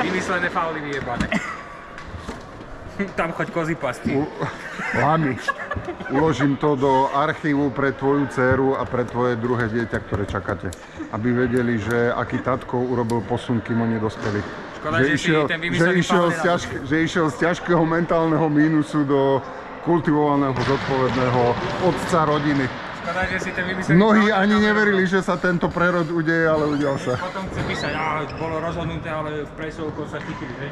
Vymyslené fauly vyjebané. Tam choď kozy pasti. Lami, uložím to do archívu pre tvoju dcéru a pre tvoje druhé dieťa, ktoré čakáte. Aby vedeli, že aký tatko urobil posun, kým oni dospeli. Škoda, že išiel z ťažkého mentálneho mínusu do kultivovaného, zodpovedného otca rodiny. Škoda, že si ten vymyslený... Mnohí ani neverili, že sa tento prerod udeje, ale udial sa. Potom chce písať, bolo rozhodnuté, ale v presovkou sa chytili, vieš?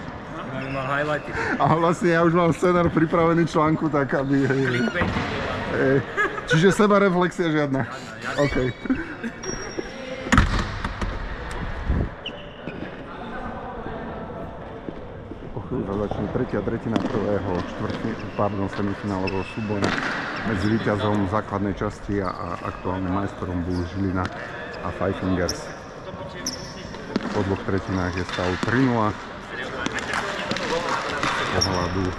Mal highlighty. A vlastne ja už mám scenár pripravený článku, tak aby... Čiže sebareflexia žiadna. OK. O chvíľu začne tretia tretina prvého semifinálového súboja medzi víťazom základnej časti a aktuálnym majstrom Bulls Žilina a Five Fingers. Po dvoch tretinách je stav 3-0. Pohľadu.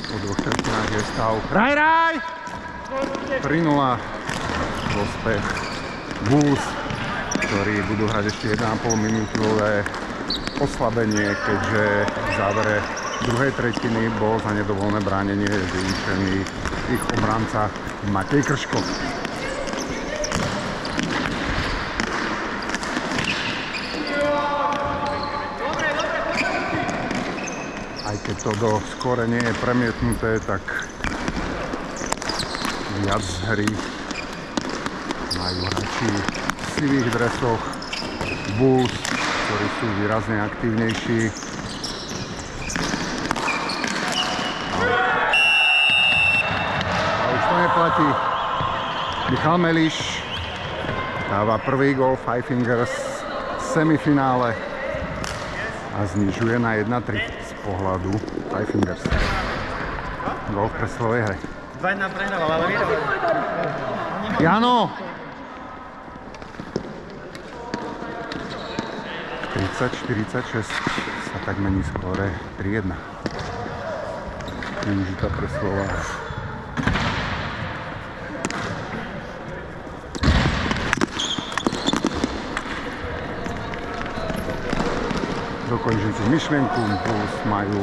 Po dvoch tretinách je stav. Raj! 3-0. Prospech Bulls, ktorí budú hrať ešte 1,5 minútové oslabenie, keďže v závere druhej tretiny bol za nedovolené bránenie vyničený ich obranca Matej Krško. Aj keď to do skóre nie je premietnuté, tak viac z hry majú hráči v sivých dresoch Bulls, ktorí sú výrazne aktívnejší. A už to neplatí. Michal Meliš dáva prvý gól Five Fingers v semifinále a znižuje na 1-3 z pohľadu Five Fingers. Gól v preslovej hre. 2-1 prehrával, ale vyhrával. Jano! 30-46 sa tak mení skóre 3-1. Využitá preslová hra. Dokončujúci myšlienku, Bulls majú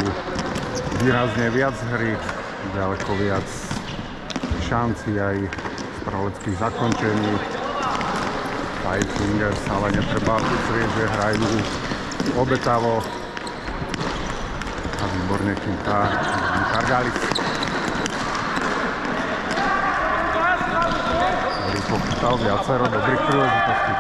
výrazne viac hry, ďaleko viac šancí aj streleckých zakončení. Five Fingers, ale netreba uzrieť, že hrajú obetavo a výborne chytá Kargalis, ktorý pochytal viacero dobrých príležitostí.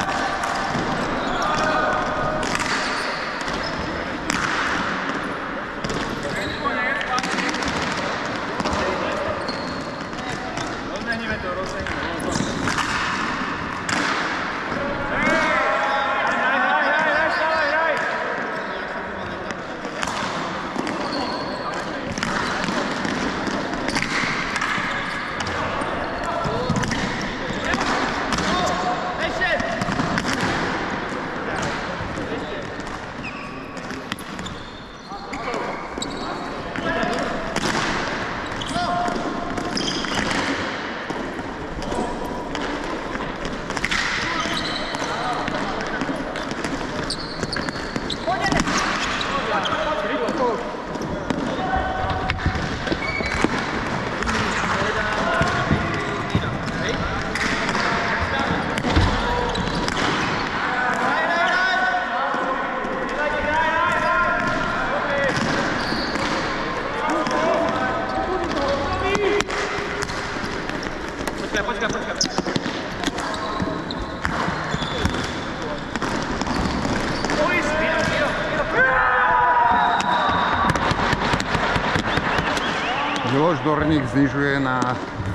Miloš Dorník znižuje na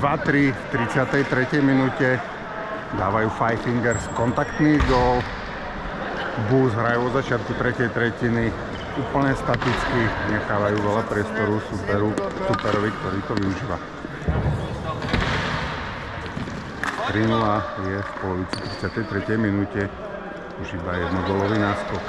2-3 v 33. minúte. Dávajú Five Fingers kontaktný gól. Bulls hrajú od začiatku tretej tretiny úplne staticky, nechávajú veľa priestoru superovi, ktorý to využíva. 3-0 je v polovici 33. minúte. Už iba jednogólový náskok.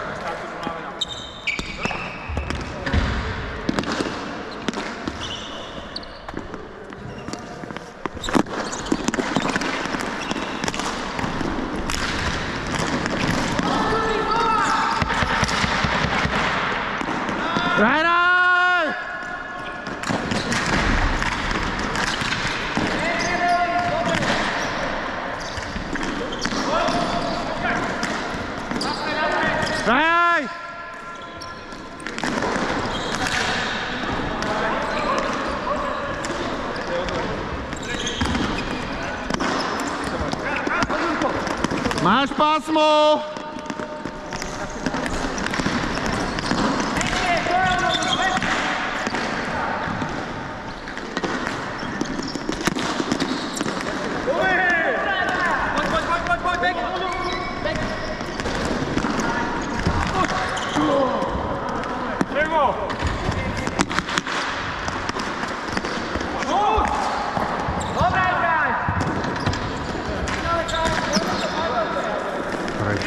Máš pásmo!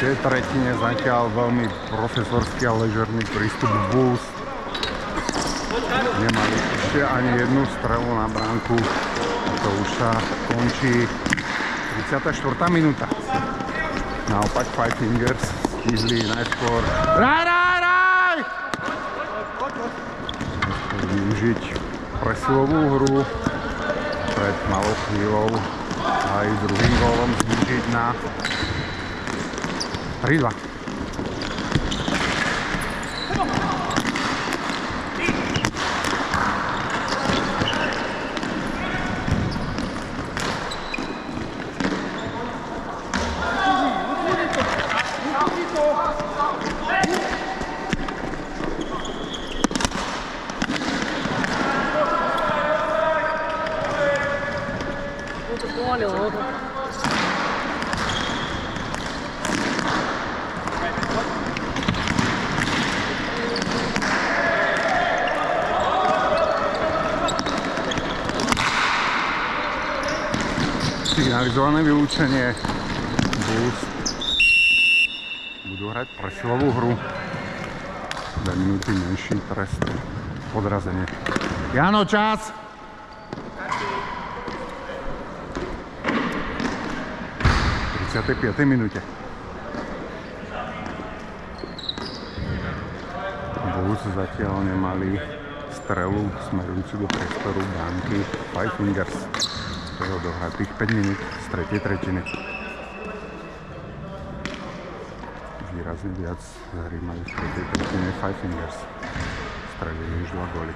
V tretine zatiaľ veľmi profesorský a ležerný prístup Bulls. Nemali ešte ani jednu strelu na bránku. To už sa končí 34. minúta. Naopak Five Fingers stihli najskôr Raj! Využiť presilovú hru pred malou chvíľou aj druhým gólom znižiť na 3-2. Signalizované vylúčenie. Bulls budú hrať presilovú hru. 2 minúty menší trest. Podrazenie. Jano, čas! V 35. minúte. Bulls zatiaľ nemali strelu smerujúcu do priestoru bránky Five Fingers. To je odohratých 5 minút z tretej tretiny. Výrazne viac hry mali v tretej tretine Five Fingers. Strelili už 2 góly.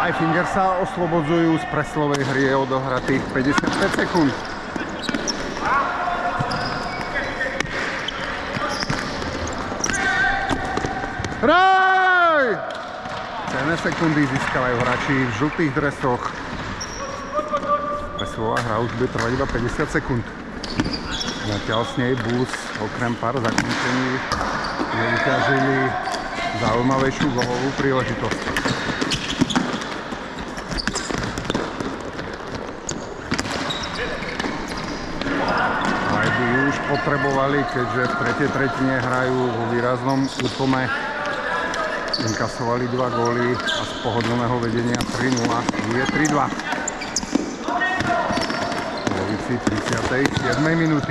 Five Fingers sa oslobodzujú z preslovej hry, je odohratých 55 sekúnd. Hraj! Cenné sekundy získavajú hráči v žltých dresoch. Preslová hra už bude trvať iba 50 sekúnd. Zatiaľ s nej Bulls okrem pár zakončení nevyťažili zaujímavejšiu gólovú príležitosť. Už potrebovali, keďže v tretej tretine hrajú vo výraznom útlme. Inkasovali 2 góly a z pohodlného vedenia 3-0 je 3-2. V polovici 37. minúty.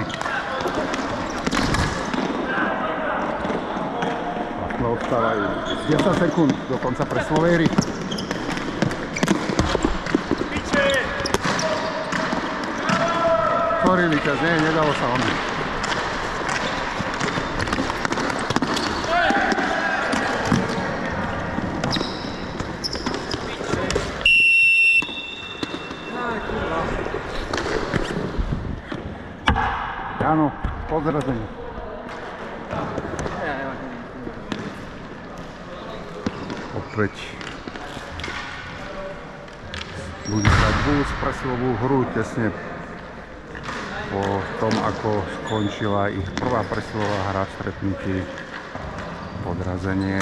Vlastne odstávajú 10 sekúnd do konca preslovej hry. Sorry, víťaz, nedalo sa ono. Áno, podzrazenie. Opäť budú hrať Bulls presilovú hru tesne po tom, ako skončila ich prvá presilová hra v stretnutí podrazenie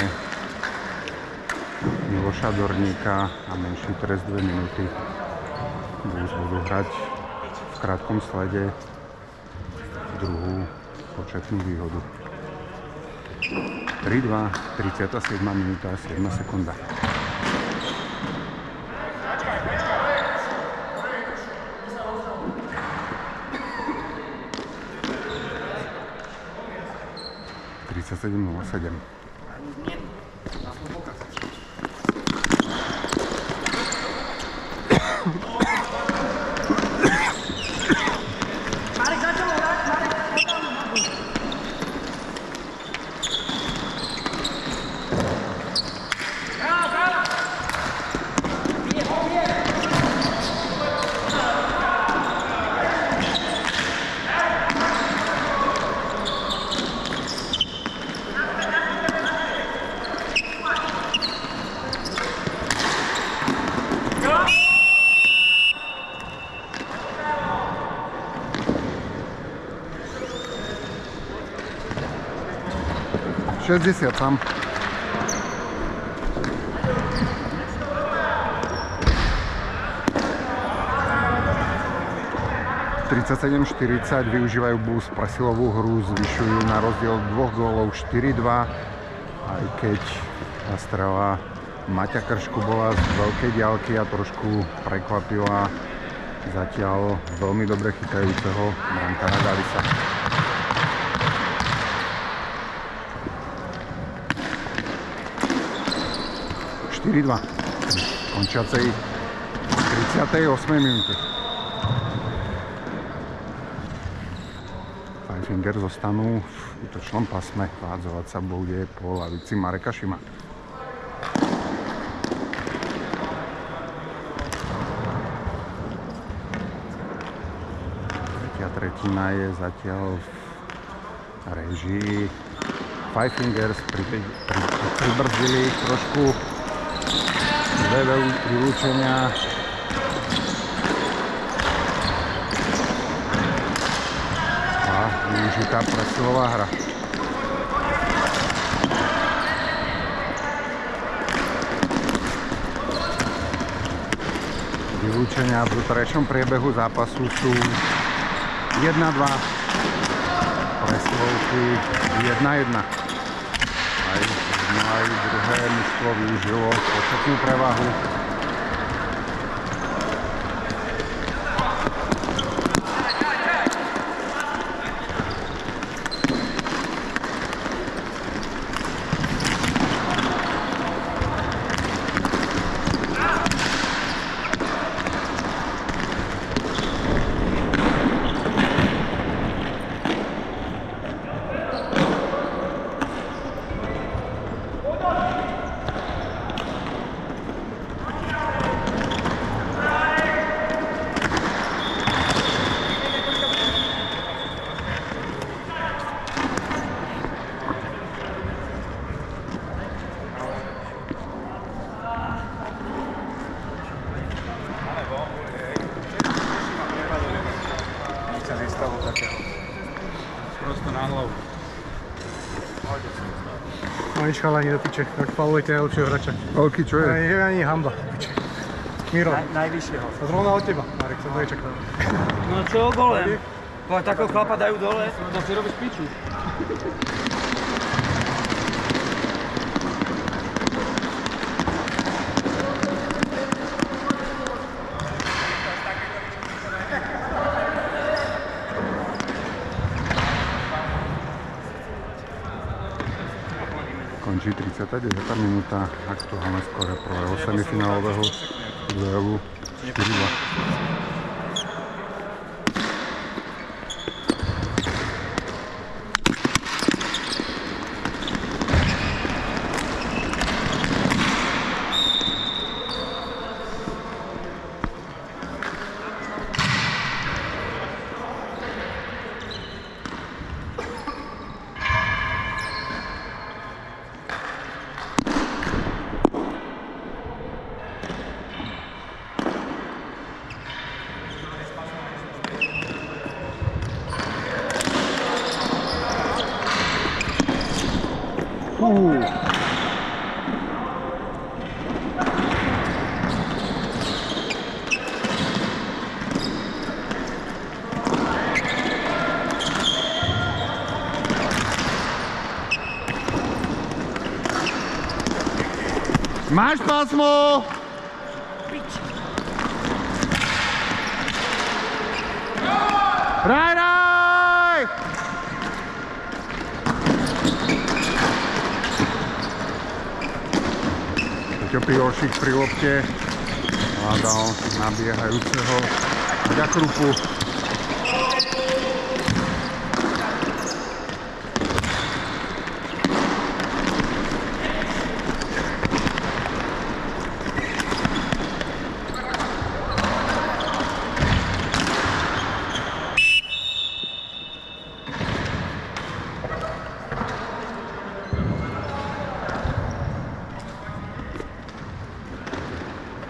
Miloša Dorníka a menší trest 2 minúty. Bulls budú hrať v krátkom slede druhú početnú výhodu. 3-2, 37. minúta a 7 sekunda. (37:07). (60) tam. (37:40) využívajú Bulls presilovú hru, zvyšujú na rozdiel 2 gólov 4-2, aj keď tá strela Maťa Kršku bola z veľkej diaľky a trošku prekvapila zatiaľ veľmi dobre chytajúceho brankára Galisa. 4-2 končiacej 38. minúte. Pfeiffinger zostanú v útočnom pásme. Hádzovať sa bude po lavici Mareka Šima. Tretia tretina je zatiaľ v režii Pfeiffingers. Pribrzdili trošku. Dve vylúčenia. A využitá presilová hra. Vylúčenia v doterajšom priebehu zápasu sú 1-2. Presilovky 1-1. Aj druhé mužstvo využilo početnú prevahu. Prosto na hlavu. No nič chalani do piče, tak faulujte najlepšieho hráča. Veľký, čo je? Je ani hamba, piče. Miro. Najvyššieho. Zrovna od teba, Marek, som to nečakal. No čo golem? Takého chlapa dajú dole. To si robíš piču. Končí 39. minúta aktuálne skóre prvého semifinálového duelu 4-2. Máš pásmo! Raj! Peťo Pivošik pri lopte hľadal nabiehajúceho Ďakrupu.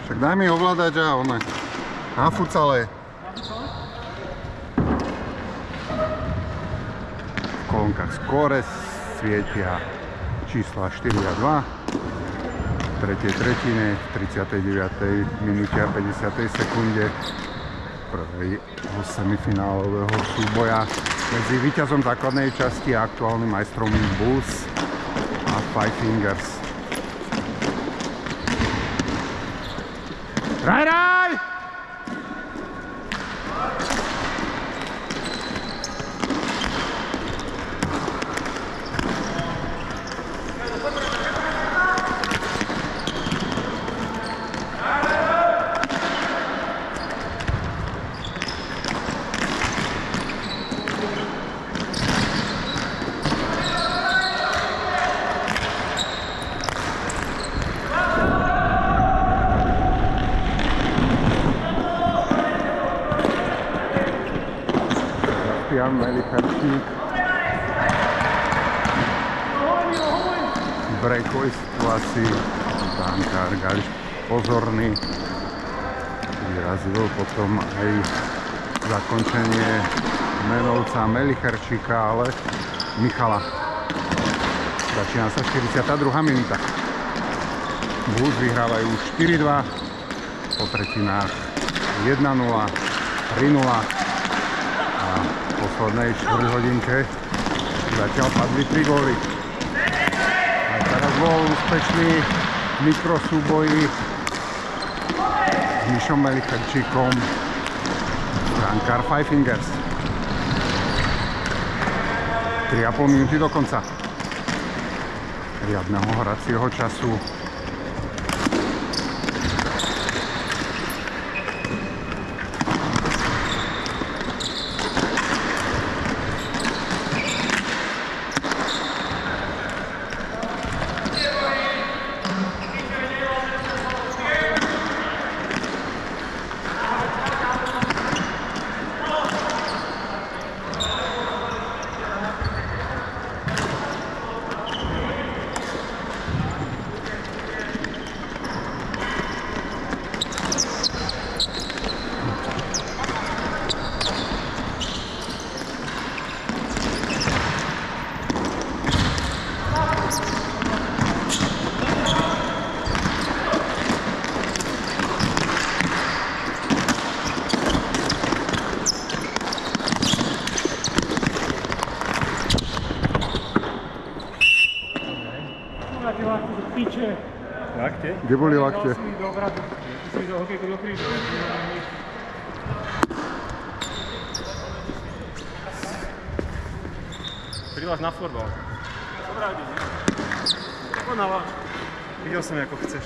Však daj mi ovládať a one. Na futsale. V kolonkách skóre svietia čísla 4 a 2. V tretej tretine, v 39. minúte a 50. sekunde prvého semifinálového súboja medzi víťazom základnej časti a aktuálnym majstrom Bulls a Five Fingers. Raj! Jan Melicherčík v breakovej situácii, brankár Gališ pozorný, vyrazil potom aj zakončenie menovca Melicherčíka, ale Michala. Začína sa 42. minúta. Bulls vyhrávajú 4-2, po tretinách 1-0, 3-0. V poslednej štvrťhodinke zatiaľ padli 3 góly. A teraz bol úspešný mikrosúboji s Mišom Melicherčíkom, brankár Five Fingers. 3,5 minúty do konca riadneho hracieho času. Lakte? Kde boli lakte? Priláž na florbal. Dobrá, ide, ne? Dokonala. Videl som, ako chceš.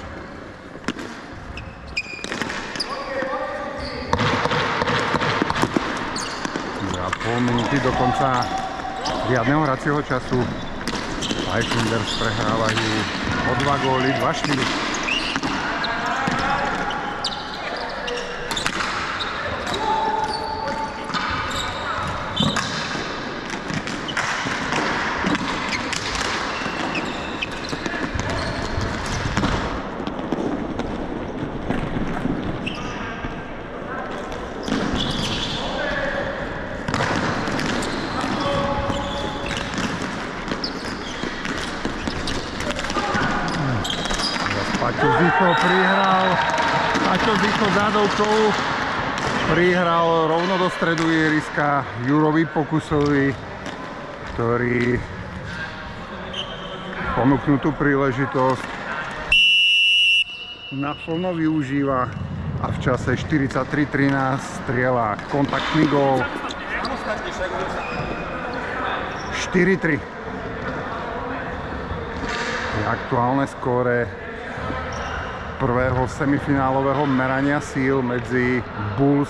A pol minúty do konca riadneho hracieho času. Five Fingers prehrávajú o 2 góly, 2-4. Paťo Zicho prihral. Paťo Zicho zádovkou prihral rovno do stredu ihriska Jurovi Pokusovi, ktorý ponúknutú príležitosť naplno využíva a v čase 43:13 strieľa kontaktný gól. 4-3 je aktuálne skóre prvého semifinálového merania síl medzi Bulls,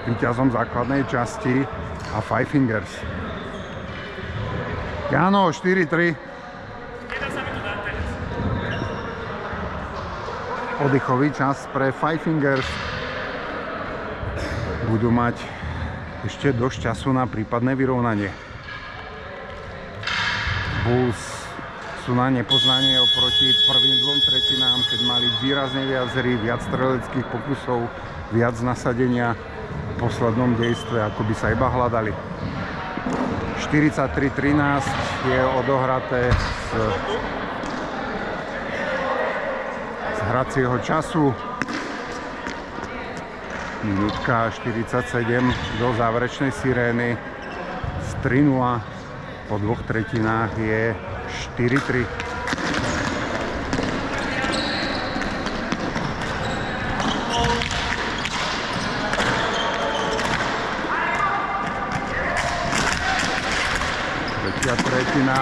víťazom základnej časti, a Five Fingers. Áno, 4-3. Oddychový čas pre Five Fingers. Budú mať ešte dosť času na prípadné vyrovnanie. Bulls sú na nepoznanie oproti prvým dvom tretinám, keď mali výrazne viac hry, viac streleckých pokusov, viac nasadenia v poslednom dejstve, ako by sa iba hľadali. 43:13 je odohraté z hracieho času. Minútka 47 do záverečnej sirény. Z 3-0 po dvoch tretinách je 4-3. Tretia tretina.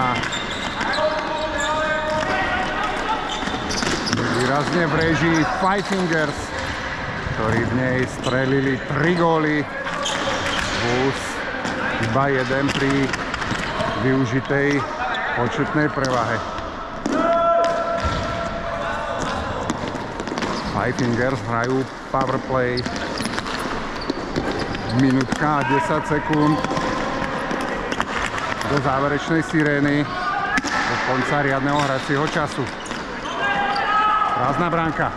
Výrazne v réžii Five Fingers, ktorí v nej strelili 3 góly. Bulls iba jeden pri využitej početnej prevahe. Five Fingers hrajú powerplay. Minútka a 10 sekúnd do záverečnej sirény, do konca riadneho hracieho času. Prázdna bránka.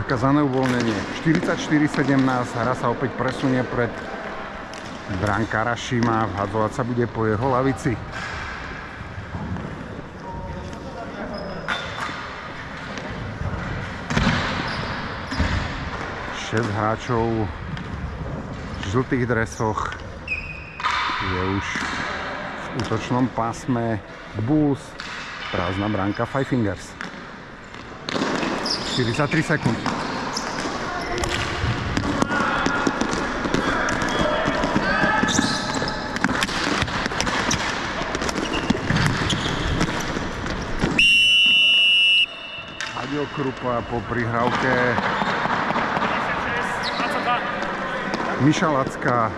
Zakázané uvoľnenie. 44:17. Hra sa opäť presunie pred brankára Šima. Vhadzovať sa bude po jeho lavici. Šesť hráčov v žltých dresoch je už v útočnom pásme Bulls. Prázdna bránka Five Fingers. 43 sekúnd. Aďo Krupa po prihrávke. Miša Lacka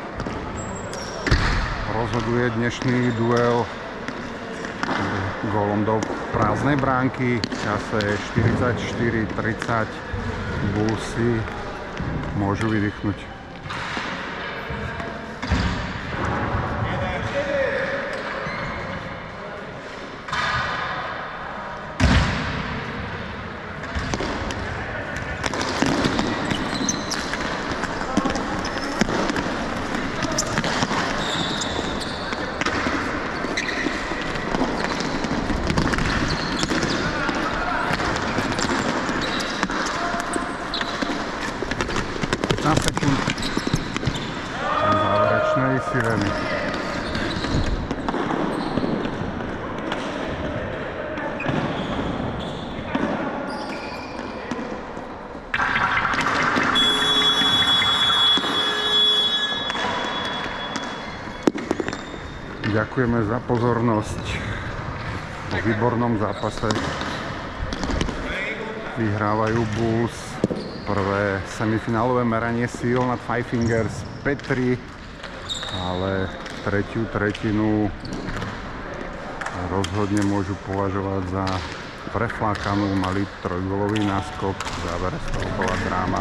rozhoduje dnešný duel gólom do prázdnej bránky v čase 44:30. Bullsi môžu vydýchnuť. Na sekund záverečnej sirény. Ďakujeme za pozornosť. Po výbornom zápase vyhrávajú Bulls prvé semifinálové meranie síl nad Five Fingers 5-3, ale tretiu tretinu rozhodne môžu považovať za preflákanú. Mali trojgólový náskok, v závere z toho bola dráma.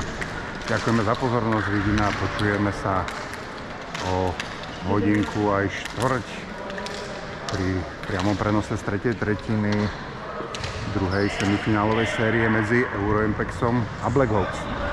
Ďakujeme za pozornosť, vidíme a počujeme sa o hodinku aj štvrť pri priamom prenose z tretej tretiny druhej semifinálovej série medzi Euroimpexom a Black Hawks.